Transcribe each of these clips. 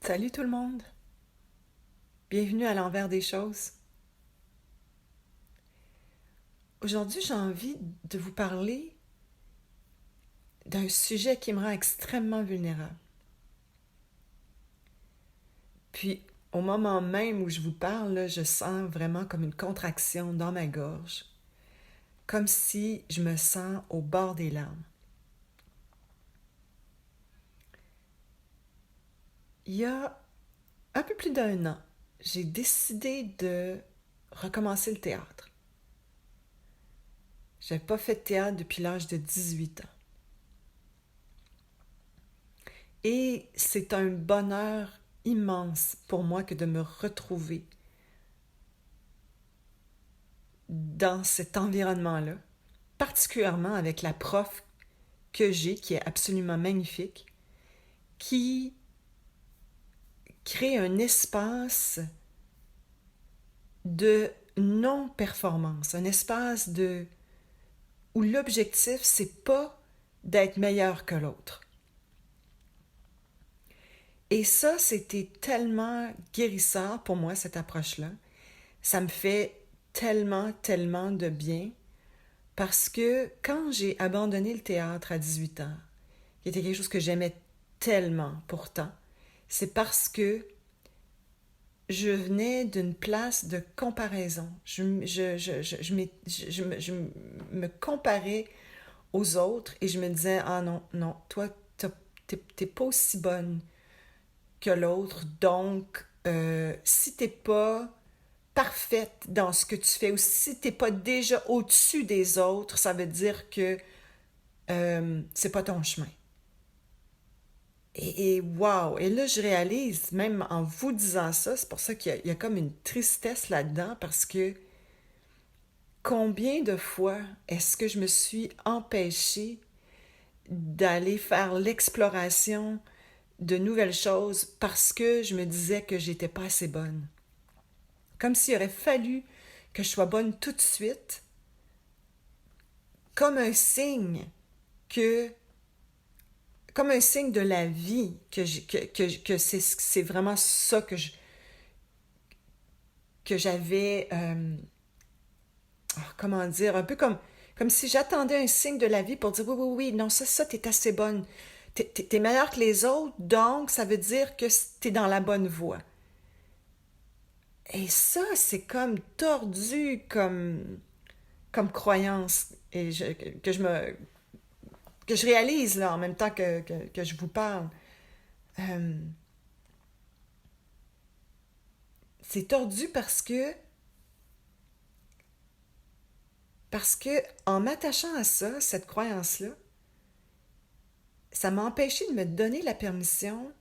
Salut tout le monde! Bienvenue à l'envers des choses. Aujourd'hui, j'ai envie de vous parler d'un sujet qui me rend extrêmement vulnérable. Puis, au moment même où je vous parle, là, je sens vraiment comme une contraction dans ma gorge, comme si je me sens au bord des larmes. Il y a un peu plus d'un an, j'ai décidé de recommencer le théâtre. Je n'avais pas fait de théâtre depuis l'âge de 18 ans. Et c'est un bonheur immense pour moi que de me retrouver dans cet environnement-là, particulièrement avec la prof que j'ai, qui est absolument magnifique, qui crée un espace de non-performance, un espace où l'objectif, c'est pas d'être meilleur que l'autre. Et ça, c'était tellement guérisseur pour moi, cette approche-là. Ça me fait tellement, tellement de bien parce que quand j'ai abandonné le théâtre à 18 ans, qui était quelque chose que j'aimais tellement pourtant, c'est parce que je venais d'une place de comparaison. Je me comparais aux autres et je me disais, ah non, non, toi, t'es pas aussi bonne que l'autre, donc si t'es pas parfaite dans ce que tu fais ou si t'es pas déjà au-dessus des autres, ça veut dire que c'est pas ton chemin. Et wow! Et là, je réalise, même en vous disant ça, c'est pour ça qu'il y a comme une tristesse là-dedans, parce que combien de fois est-ce que je me suis empêchée d'aller faire l'exploration de nouvelles choses parce que je me disais que j'étais pas assez bonne? Comme s'il aurait fallu que je sois bonne tout de suite, comme un signe que comme un signe de la vie que c'est vraiment ça que j'avais comment dire, un peu comme si j'attendais un signe de la vie pour dire oui, oui, oui, non, ça, t'es assez bonne. T'es meilleure que les autres, donc ça veut dire que t'es dans la bonne voie. Et ça, c'est comme tordu comme croyance et que je réalise là en même temps que je vous parle. Euh, c'est tordu parce que en m'attachant à ça, cette croyance-là, ça m'a empêché de me donner la permission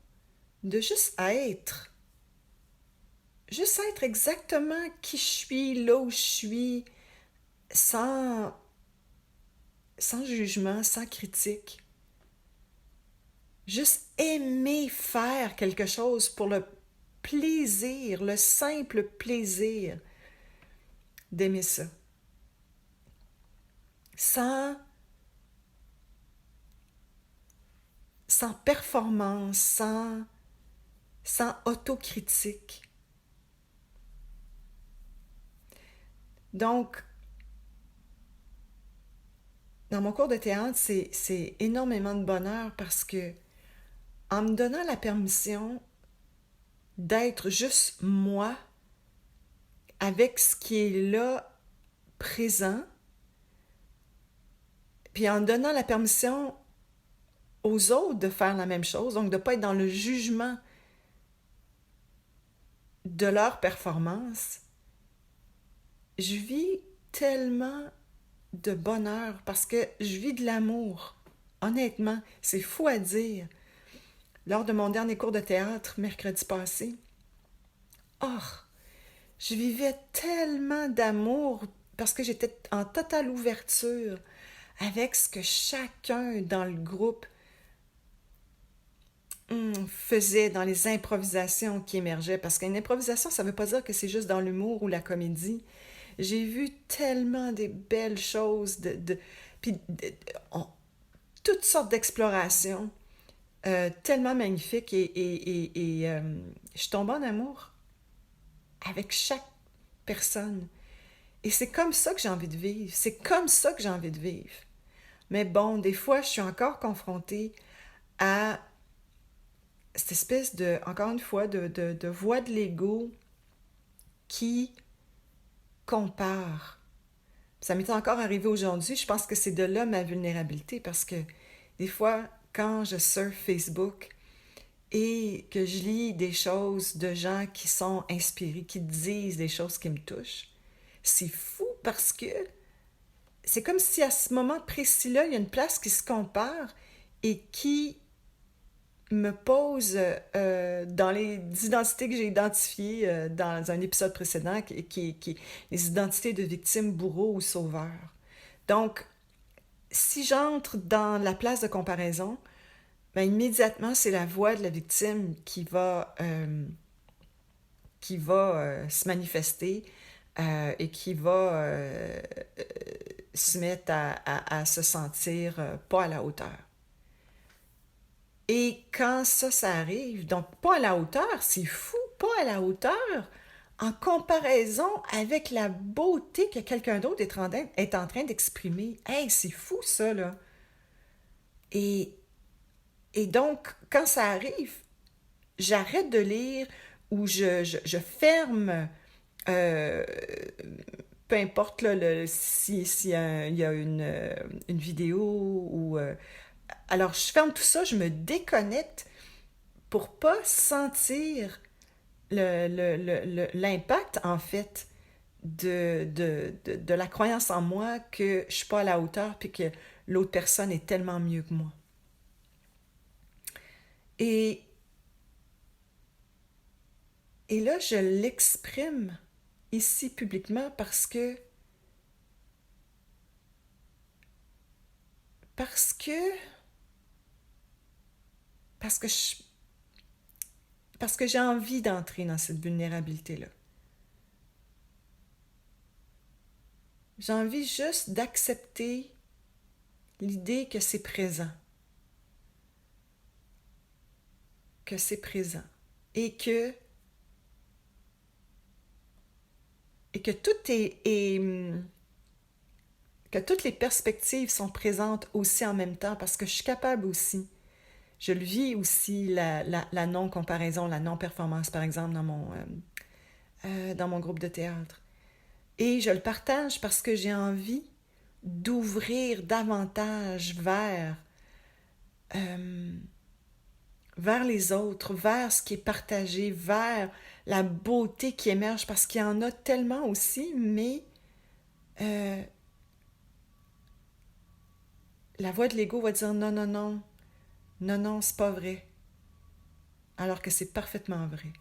de juste être exactement qui je suis, là où je suis, sans, sans jugement, sans critique. Juste aimer faire quelque chose pour le plaisir, le simple plaisir d'aimer ça. Sans, sans performance, sans autocritique. Donc, dans mon cours de théâtre, c'est énormément de bonheur parce que en me donnant la permission d'être juste moi avec ce qui est là présent, puis en donnant la permission aux autres de faire la même chose, donc de ne pas être dans le jugement de leur performance, je vis tellement de bonheur parce que je vis de l'amour. Honnêtement, c'est fou à dire. Lors de mon dernier cours de théâtre, mercredi passé, oh, je vivais tellement d'amour parce que j'étais en totale ouverture avec ce que chacun dans le groupe faisait dans les improvisations qui émergeaient. Parce qu'une improvisation, ça ne veut pas dire que c'est juste dans l'humour ou la comédie. J'ai vu tellement des belles choses, puis toutes sortes d'explorations. tellement magnifique et je tombe en amour avec chaque personne. Et c'est comme ça que j'ai envie de vivre. C'est comme ça que j'ai envie de vivre. Mais bon, des fois, je suis encore confrontée à cette espèce de, encore une fois, de voix de l'ego qui compare. Ça m'est encore arrivé aujourd'hui. Je pense que c'est de là ma vulnérabilité parce que des fois, quand je surfe Facebook et que je lis des choses de gens qui sont inspirés, qui disent des choses qui me touchent, c'est fou parce que c'est comme si à ce moment précis-là, il y a une place qui se compare et qui me pose dans les identités que j'ai identifiées dans un épisode précédent, qui les identités de victimes, bourreaux ou sauveurs. Donc, si j'entre dans la place de comparaison, ben immédiatement, c'est la voix de la victime qui va se manifester et qui va se mettre à se sentir pas à la hauteur. Et quand ça arrive, donc pas à la hauteur, c'est fou, pas à la hauteur, en comparaison avec la beauté que quelqu'un d'autre est en train d'exprimer. Hey, c'est fou ça, là. Et, et donc, quand ça arrive, j'arrête de lire ou je ferme, euh, peu importe là, si il y a une vidéo ou... alors, je ferme tout ça, je me déconnecte pour pas sentir l'impact, en fait, de la croyance en moi que je suis pas à la hauteur puis que l'autre personne est tellement mieux que moi. Et, et là, je l'exprime ici publiquement parce que parce que je, parce que j'ai envie d'entrer dans cette vulnérabilité-là. J'ai envie juste d'accepter l'idée que c'est présent, et que que toutes les perspectives sont présentes aussi en même temps, parce que je suis capable aussi. Je le vis aussi, la non-comparaison, la non-performance, par exemple, dans mon groupe de théâtre. Et je le partage parce que j'ai envie d'ouvrir davantage euh, vers les autres, vers ce qui est partagé, vers la beauté qui émerge, parce qu'il y en a tellement aussi, mais euh, la voix de l'ego va dire non, non, non, non, non, c'est pas vrai, alors que c'est parfaitement vrai.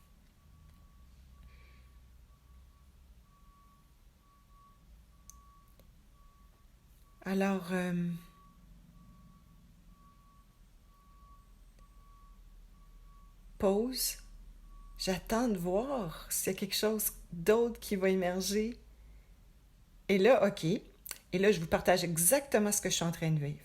Alors, pause, j'attends de voir s'il y a quelque chose d'autre qui va émerger. Et là, OK. Et là, je vous partage exactement ce que je suis en train de vivre.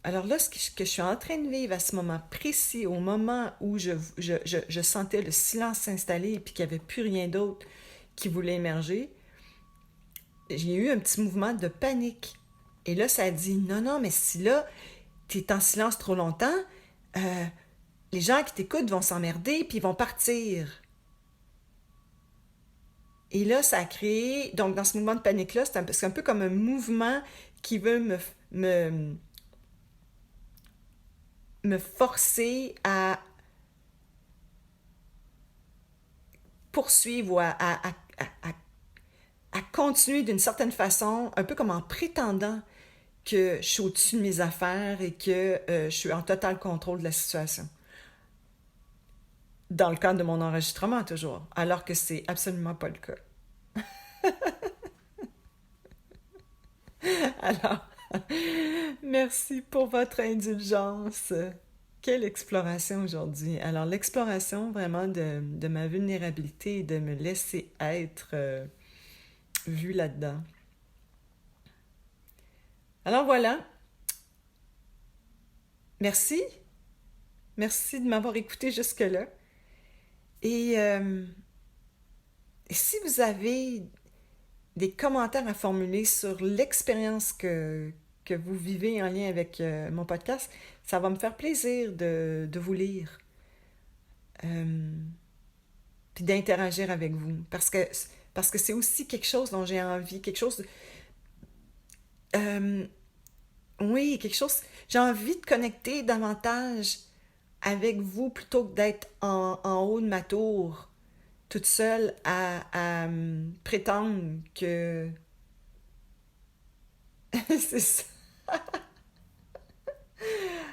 Alors là, ce que je suis en train de vivre à ce moment précis, au moment où je sentais le silence s'installer et puis qu'il n'y avait plus rien d'autre qui voulait émerger, j'ai eu un petit mouvement de panique. Et là, ça a dit, non, non, mais si là, tu es en silence trop longtemps, euh, les gens qui t'écoutent vont s'emmerder puis ils vont partir. Et là, ça a créé, donc dans ce mouvement de panique-là, c'est un peu comme un mouvement qui veut me forcer à poursuivre ou à continuer d'une certaine façon, un peu comme en prétendant que je suis au-dessus de mes affaires et que je suis en total contrôle de la situation. Dans le cadre de mon enregistrement, toujours. Alors que c'est absolument pas le cas. Alors, merci pour votre indulgence. Quelle exploration aujourd'hui. Alors, l'exploration vraiment de ma vulnérabilité et de me laisser être vue là-dedans. Alors voilà. Merci Merci de m'avoir écouté jusque-là. Et si vous avez des commentaires à formuler sur l'expérience que vous vivez en lien avec mon podcast, ça va me faire plaisir de vous lire, euh, puis d'interagir avec vous. Parce que c'est aussi quelque chose dont j'ai envie, quelque chose... euh, oui, quelque chose... J'ai envie de connecter davantage avec vous plutôt que d'être en haut de ma tour, toute seule à prétendre que... c'est ça.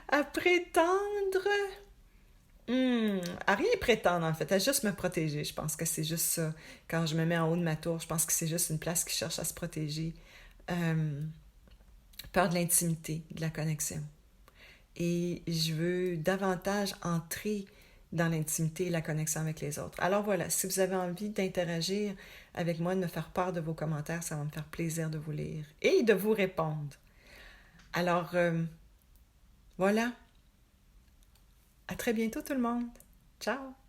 À prétendre... à rien prétendre en fait, à juste me protéger. Je pense que c'est juste ça. Quand je me mets en haut de ma tour, je pense que c'est juste une place qui cherche à se protéger. Euh, Peur de l'intimité, de la connexion. Et je veux davantage entrer dans l'intimité et la connexion avec les autres. Alors voilà, si vous avez envie d'interagir avec moi, de me faire part de vos commentaires, ça va me faire plaisir de vous lire et de vous répondre. Alors voilà, à très bientôt tout le monde. Ciao!